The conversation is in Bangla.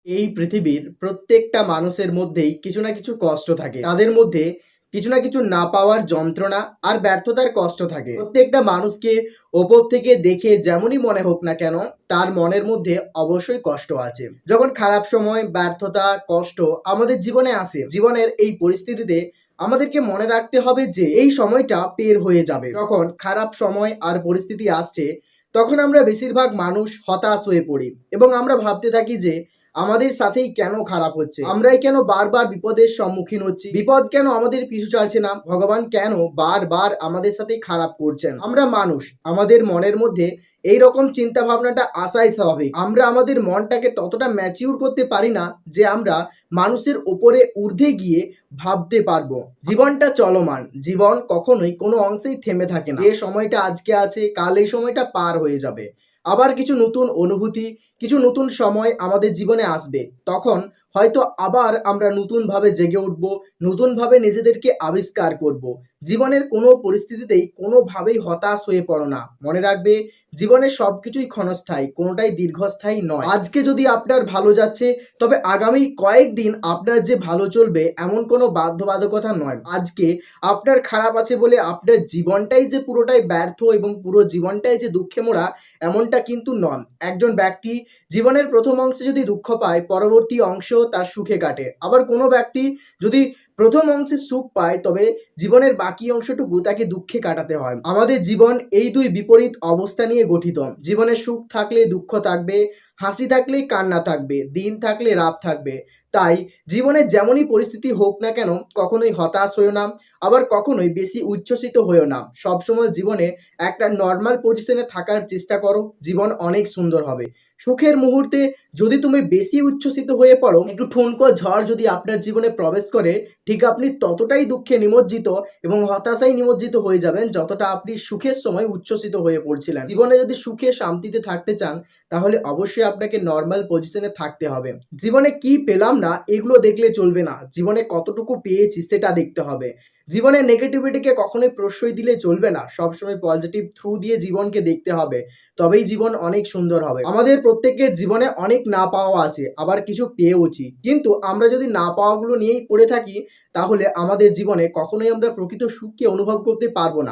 এই পৃথিবীর প্রত্যেকটা মানুষের মধ্যেই কিছু না কিছু কষ্ট থাকে। তাদের মধ্যে কিছু না কিছু না পাওয়ার যন্ত্রণা আর ব্যর্থতার কষ্ট থাকে। প্রত্যেকটা মানুষকে ওপর থেকে দেখে যেমনই মনে হোক না কেন, তার মনের মধ্যে অবশ্যই কষ্ট আছে। যখন খারাপ সময়, ব্যর্থতা, কষ্ট আমাদের জীবনে আসে, জীবনের এই পরিস্থিতিতে আমাদেরকে মনে রাখতে হবে যে এই সময়টা পের হয়ে যাবে। যখন খারাপ সময় আর পরিস্থিতি আসছে, তখন আমরা বেশিরভাগ মানুষ হতাশ হয়ে পড়ি এবং আমরা ভাবতে থাকি যে আমাদের সাথেই কেন খারাপ হচ্ছে, আমরাই কেন বারবার বিপদের সম্মুখীন হচ্ছি, বিপদ কেন আমাদের পিছু ছাড়ছে না, ভগবান কেন বারবার আমাদের সাথে খারাপ করছেন। আমরা মানুষ, আমাদের মনের মধ্যে এই রকম চিন্তা ভাবনাটা আসাই স্বাভাবিক। আমরা আমাদের মনটাকে ততটা ম্যাচিউর করতে পারি না যে আমরা মানুষের ওপরে ঊর্ধ্বে গিয়ে ভাবতে পারবো। জীবনটা চলমান, জীবন কখনোই কোনো অংশেই থেমে থাকে না। যে সময়টা আজকে আছে, কাল এই সময়টা পার হয়ে যাবে। আবার কিছু নতুন অনুভূতি, কিছু নতুন সময় আমাদের জীবনে আসবে। তখন হয়তো আবার আমরা নতুনভাবে জেগে উঠব, নতুনভাবে নিজেদেরকে আবিষ্কার করব। জীবনের কোনো পরিস্থিতিতেই কোনোভাবেই হতাশ হয়ে পড়ো না। মনে রাখবে, জীবনের সবকিছুই ক্ষণস্থায়ী, কোনোটাই দীর্ঘস্থায়ী নয়। আজকে যদি আপনার ভালো যাচ্ছে, তবে আগামী কয়েকদিন আপনার যে ভালো চলবে এমন কোনো বাধ্যবাধকতা নয়। আজকে আপনার খারাপ আছে বলে আপনার জীবনটাই যে পুরোটাই ব্যর্থ এবং পুরো জীবনটাই যে দুঃখে মোড়া, এমনটা কিন্তু নয়। একজন ব্যক্তি জীবনের প্রথম অংশে যদি দুঃখ পায়, পরবর্তী অংশ তার সুখে কাটে। আবার কোনো ব্যক্তি যদি প্রথম অংশে সুখ পায়, তবে জীবনের বাকি অংশটুকু তাকে দুঃখে কাটাতে হয়। আমাদের জীবন এই দুই বিপরীত অবস্থা নিয়ে গঠিত। জীবনে সুখ থাকলে দুঃখ থাকবে, হাসি থাকলে কান্না থাকবে, দিন থাকলে রাত থাকবে। তাই জীবনে যেমনই পরিস্থিতি হোক না কেন, কখনোই হতাশ হইও না, আবার কখনোই বেশি উচ্ছ্বসিত হইও না। সবসময় জীবনে একটা নর্মাল পজিশনে থাকার চেষ্টা করো, জীবন অনেক সুন্দর হবে। সুখের মুহূর্তে যদি তুমি বেশি উচ্ছ্বসিত হয়ে পড়ো, একটু ঠুনকো ঝড় যদি আপনার জীবনে প্রবেশ করে, ঠিক আপনি ততটাই দুঃখে নিমজ্জিত এবং হতাশায় নিমজ্জিত হয়ে যাবেন যতটা আপনি সুখের সময় উচ্ছ্বসিত হয়ে পড়ছিলেন। জীবনে যদি সুখে শান্তিতে থাকতে চান, তাহলে অবশ্যই আপনাকে নর্মাল পজিশনে থাকতে হবে। জীবনে কি পেলাম না এগুলো দেখলে চলবে না, জীবনে কতটুকু পেয়েছি সেটা দেখতে হবে। জীবনে নেগেটিভিটিকে কখনোই প্রশ্রয় দিলে চলবে না, সবসময় পজিটিভ থ্রু দিয়ে জীবনকে দেখতে হবে, তবেই জীবন অনেক সুন্দর হবে। আমাদের প্রত্যেকের জীবনে অনেক না পাওয়া আছে, আবার কিছু পেয়েওছি, কিন্তু আমরা যদি না পাওয়াগুলো নিয়েই পড়ে থাকি, তাহলে আমাদের জীবনে কখনোই আমরা প্রকৃত সুখকে অনুভব করতে পারবো না।